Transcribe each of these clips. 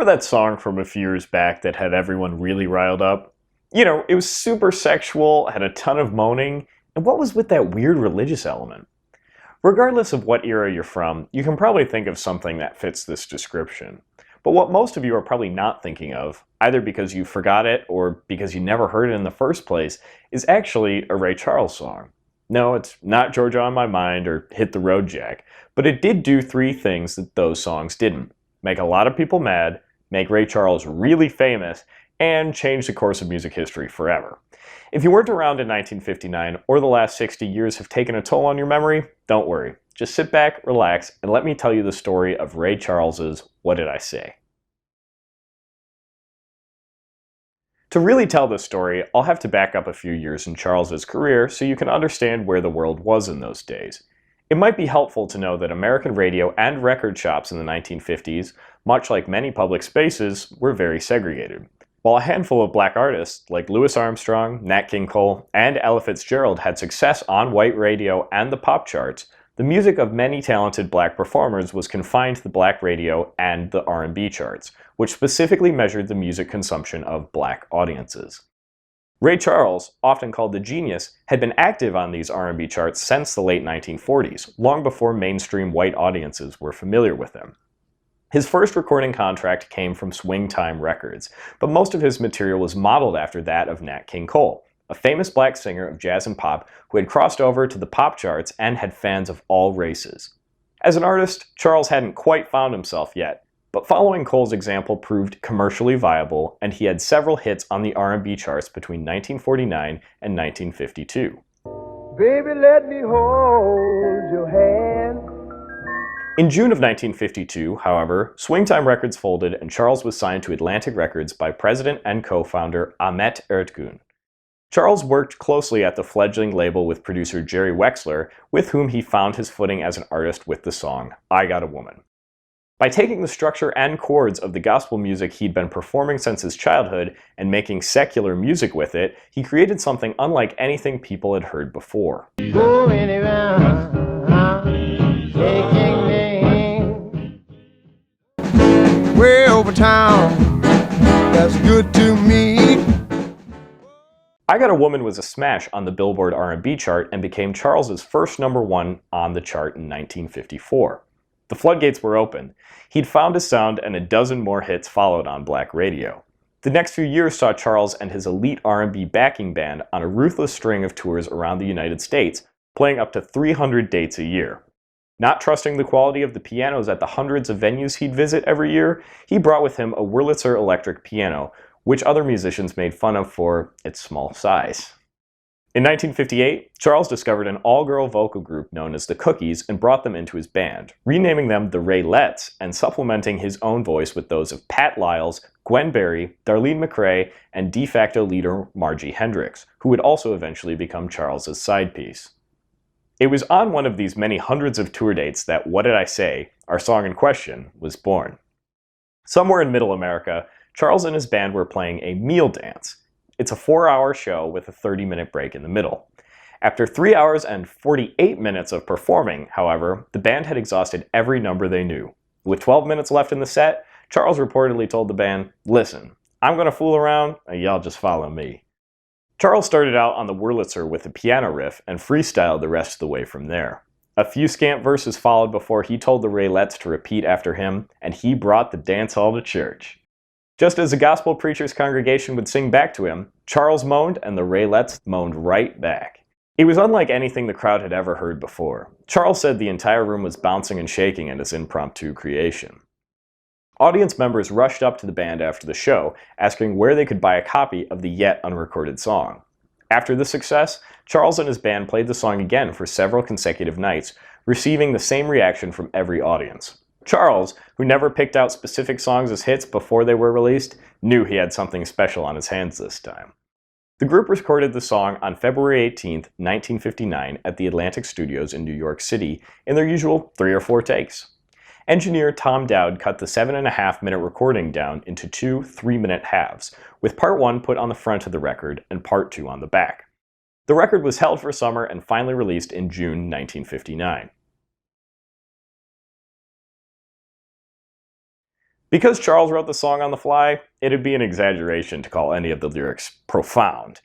Remember that song from a few years back that had everyone really riled up? You know, it was super sexual, had a ton of moaning, and what was with that weird religious element? Regardless of what era you're from, you can probably think of something that fits this description. But what most of you are probably not thinking of, either because you forgot it or because you never heard it in the first place, is actually a Ray Charles song. No, it's not Georgia on My Mind or Hit the Road Jack, but it did do three things that those songs didn't. Make a lot of people mad, make Ray Charles really famous, and change the course of music history forever. If you weren't around in 1959 or the last 60 years have taken a toll on your memory, don't worry. Just sit back, relax, and let me tell you the story of Ray Charles's What Did I Say? To really tell this story, I'll have to back up a few years in Charles's career so you can understand where the world was in those days. It might be helpful to know that American radio and record shops in the 1950s, much like many public spaces, were very segregated. While a handful of black artists like Louis Armstrong, Nat King Cole, and Ella Fitzgerald had success on white radio and the pop charts, the music of many talented black performers was confined to the black radio and the R&B charts, which specifically measured the music consumption of black audiences. Ray Charles, often called the Genius, had been active on these R&B charts since the late 1940s, long before mainstream white audiences were familiar with him. His first recording contract came from Swing Time Records, but most of his material was modeled after that of Nat King Cole, a famous black singer of jazz and pop who had crossed over to the pop charts and had fans of all races. As an artist, Charles hadn't quite found himself yet, but following Cole's example proved commercially viable, and he had several hits on the R&B charts between 1949 and 1952. Baby, let me hold your hand. In June of 1952, however, Swingtime Records folded and Charles was signed to Atlantic Records by president and co-founder Ahmet Ertegun. Charles worked closely at the fledgling label with producer Jerry Wexler, with whom he found his footing as an artist with the song I Got a Woman. By taking the structure and chords of the gospel music he'd been performing since his childhood and making secular music with it, he created something unlike anything people had heard before. Going around, taking me way over town. That's good to me. I Got a Woman was a smash on the Billboard R&B chart and became Charles's first #1 on the chart in 1954. The floodgates were open. He'd found his sound and a dozen more hits followed on black radio. The next few years saw Charles and his elite R&B backing band on a ruthless string of tours around the United States, playing up to 300 dates a year. Not trusting the quality of the pianos at the hundreds of venues he'd visit every year, he brought with him a Wurlitzer electric piano, which other musicians made fun of for its small size. In 1958, Charles discovered an all-girl vocal group known as the Cookies and brought them into his band, renaming them the Raylettes and supplementing his own voice with those of Pat Lyles, Gwen Berry, Darlene McRae, and de facto leader Margie Hendricks, who would also eventually become Charles's side piece. It was on one of these many hundreds of tour dates that What Did I Say?, our song in question, was born. Somewhere in Middle America, Charles and his band were playing a meal dance. It's a 4-hour show with a 30-minute break in the middle. After 3 hours and 48 minutes of performing, however, the band had exhausted every number they knew. With 12 minutes left in the set, Charles reportedly told the band, "Listen, I'm gonna fool around, and y'all just follow me." Charles started out on the Wurlitzer with a piano riff and freestyled the rest of the way from there. A few scant verses followed before he told the Raylettes to repeat after him, and he brought the dance hall to church. Just as a gospel preacher's congregation would sing back to him, Charles moaned and the Raylettes moaned right back. It was unlike anything the crowd had ever heard before. Charles said the entire room was bouncing and shaking at his impromptu creation. Audience members rushed up to the band after the show, asking where they could buy a copy of the yet unrecorded song. After the success, Charles and his band played the song again for several consecutive nights, receiving the same reaction from every audience. Charles, who never picked out specific songs as hits before they were released, knew he had something special on his hands this time. The group recorded the song on February 18, 1959 at the Atlantic Studios in New York City in their usual 3 or 4 takes. Engineer Tom Dowd cut the 7.5-minute recording down into 2 3-minute halves, with part 1 put on the front of the record and part 2 on the back. The record was held for summer and finally released in June 1959. Because Charles wrote the song on the fly, it'd be an exaggeration to call any of the lyrics profound.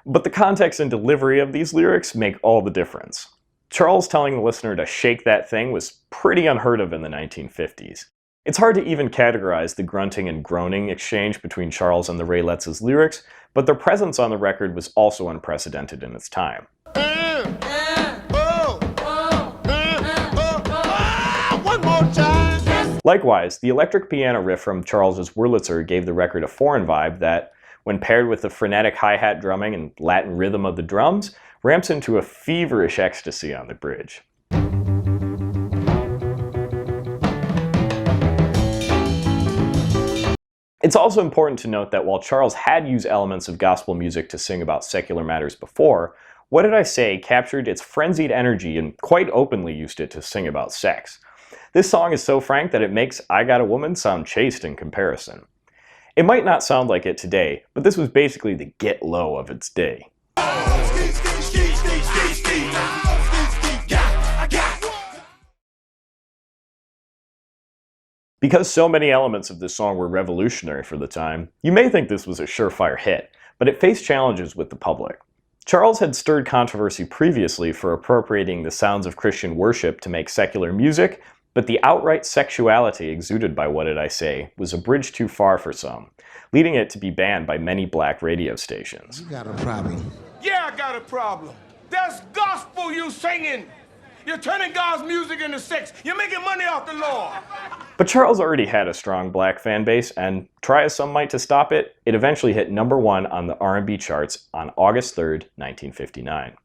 But the context and delivery of these lyrics make all the difference. Charles telling the listener to shake that thing was pretty unheard of in the 1950s. It's hard to even categorize the grunting and groaning exchange between Charles and the Raylettes' lyrics, but their presence on the record was also unprecedented in its time. Likewise, the electric piano riff from Charles's Wurlitzer gave the record a foreign vibe that, when paired with the frenetic hi-hat drumming and Latin rhythm of the drums, ramps into a feverish ecstasy on the bridge. It's also important to note that while Charles had used elements of gospel music to sing about secular matters before, What Did I Say captured its frenzied energy and quite openly used it to sing about sex. This song is so frank that it makes I Got a Woman sound chaste in comparison. It might not sound like it today, but this was basically the get low of its day. Because so many elements of this song were revolutionary for the time, you may think this was a surefire hit, but it faced challenges with the public. Charles had stirred controversy previously for appropriating the sounds of Christian worship to make secular music, but the outright sexuality exuded by What Did I Say was a bridge too far for some, leading it to be banned by many black radio stations. You got a problem. Yeah, I got a problem. There's gospel you singing. You're turning God's music into sex. You're making money off the Lord. But Charles already had a strong black fan base, and try as some might to stop it, it eventually hit #1 on the R&B charts on August 3rd, 1959.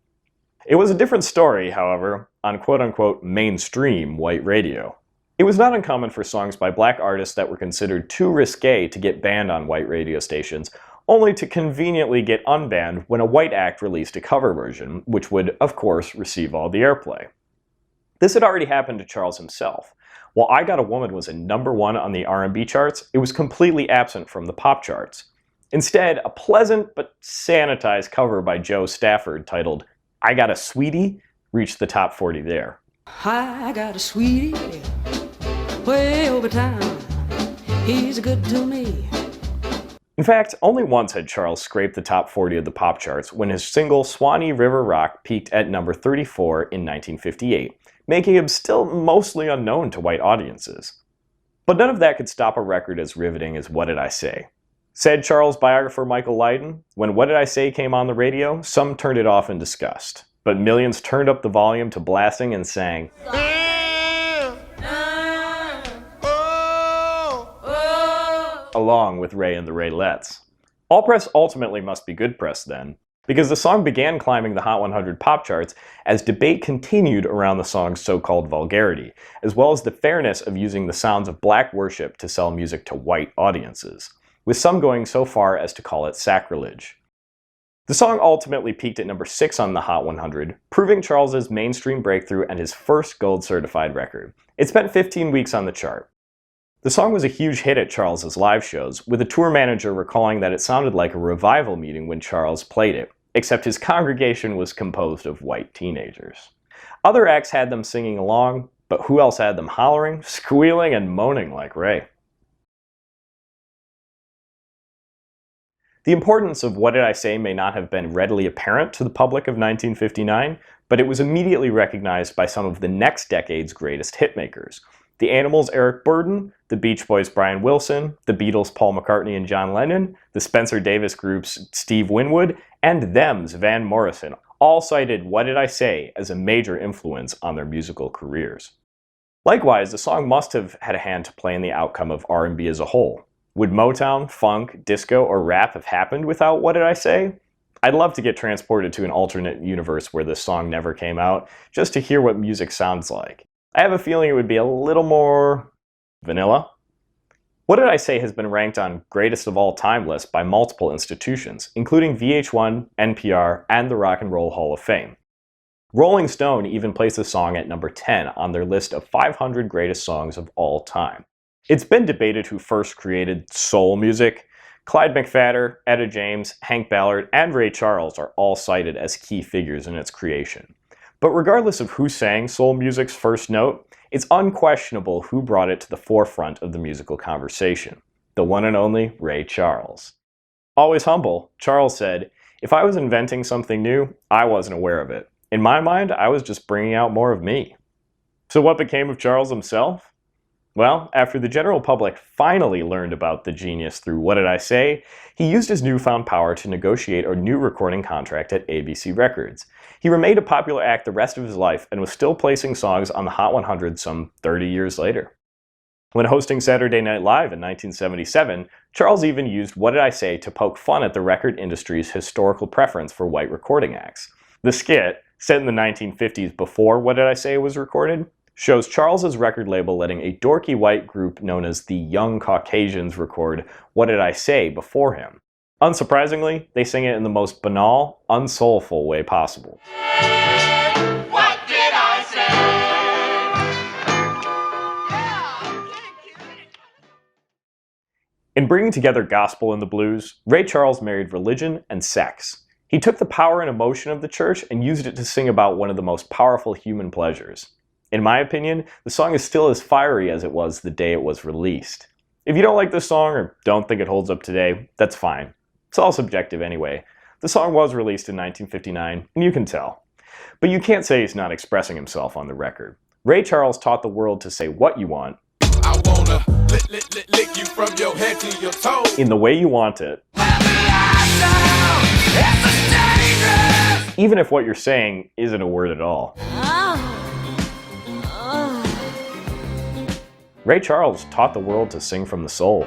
It was a different story, however, on quote-unquote mainstream white radio. It was not uncommon for songs by black artists that were considered too risque to get banned on white radio stations, only to conveniently get unbanned when a white act released a cover version, which would, of course, receive all the airplay. This had already happened to Charles himself. While I Got a Woman was a #1 on the R&B charts, it was completely absent from the pop charts. Instead, a pleasant but sanitized cover by Joe Stafford titled I Got a Sweetie reached the top 40 there. I got a sweetie way over town. He's good to me. In fact, only once had Charles scraped the top 40 of the pop charts when his single Swanee River Rock peaked at number 34 in 1958, making him still mostly unknown to white audiences. But none of that could stop a record as riveting as What Did I Say? Said Charles biographer Michael Lydon, when What Did I Say came on the radio, some turned it off in disgust, but millions turned up the volume to blasting and sang, along with Ray and the Raylettes. All press ultimately must be good press then, because the song began climbing the Hot 100 pop charts as debate continued around the song's so-called vulgarity, as well as the fairness of using the sounds of black worship to sell music to white audiences, with some going so far as to call it sacrilege. The song ultimately peaked at number 6 on the Hot 100, proving Charles's mainstream breakthrough and his first gold-certified record. It spent 15 weeks on the chart. The song was a huge hit at Charles's live shows, with a tour manager recalling that it sounded like a revival meeting when Charles played it, except his congregation was composed of white teenagers. Other acts had them singing along, but who else had them hollering, squealing, and moaning like Ray? The importance of What Did I Say may not have been readily apparent to the public of 1959, but it was immediately recognized by some of the next decade's greatest hitmakers. The Animals' Eric Burdon, the Beach Boys' Brian Wilson, the Beatles' Paul McCartney and John Lennon, the Spencer Davis Group's Steve Winwood, and Them's Van Morrison all cited What Did I Say as a major influence on their musical careers. Likewise, the song must have had a hand to play in the outcome of R&B as a whole. Would Motown, funk, disco, or rap have happened without What Did I Say? I'd love to get transported to an alternate universe where this song never came out, just to hear what music sounds like. I have a feeling it would be a little more vanilla. What Did I Say has been ranked on Greatest of All Time lists by multiple institutions, including VH1, NPR, and the Rock and Roll Hall of Fame. Rolling Stone even placed the song at number 10 on their list of 500 greatest songs of all time. It's been debated who first created soul music. Clyde McPhatter, Etta James, Hank Ballard, and Ray Charles are all cited as key figures in its creation. But regardless of who sang soul music's first note, it's unquestionable who brought it to the forefront of the musical conversation: the one and only Ray Charles. Always humble, Charles said, "If I was inventing something new, I wasn't aware of it. In my mind, I was just bringing out more of me." So what became of Charles himself? Well, after the general public finally learned about the genius through What Did I Say, he used his newfound power to negotiate a new recording contract at ABC Records. He remained a popular act the rest of his life and was still placing songs on the Hot 100 some 30 years later. When hosting Saturday Night Live in 1977, Charles even used What Did I Say to poke fun at the record industry's historical preference for white recording acts. The skit, set in the 1950s before What Did I Say was recorded, shows Charles's record label letting a dorky white group known as the Young Caucasians record What Did I Say before him. Unsurprisingly, they sing it in the most banal, unsoulful way possible. What did I say? In bringing together gospel and the blues, Ray Charles married religion and sex. He took the power and emotion of the church and used it to sing about one of the most powerful human pleasures. In my opinion, the song is still as fiery as it was the day it was released. If you don't like this song or don't think it holds up today, that's fine. It's all subjective anyway. The song was released in 1959, and you can tell. But you can't say he's not expressing himself on the record. Ray Charles taught the world to say what you want, I wanna lick you from your head to your toes. in the way you want it, even if what you're saying isn't a word at all. Ray Charles taught the world to sing from the soul.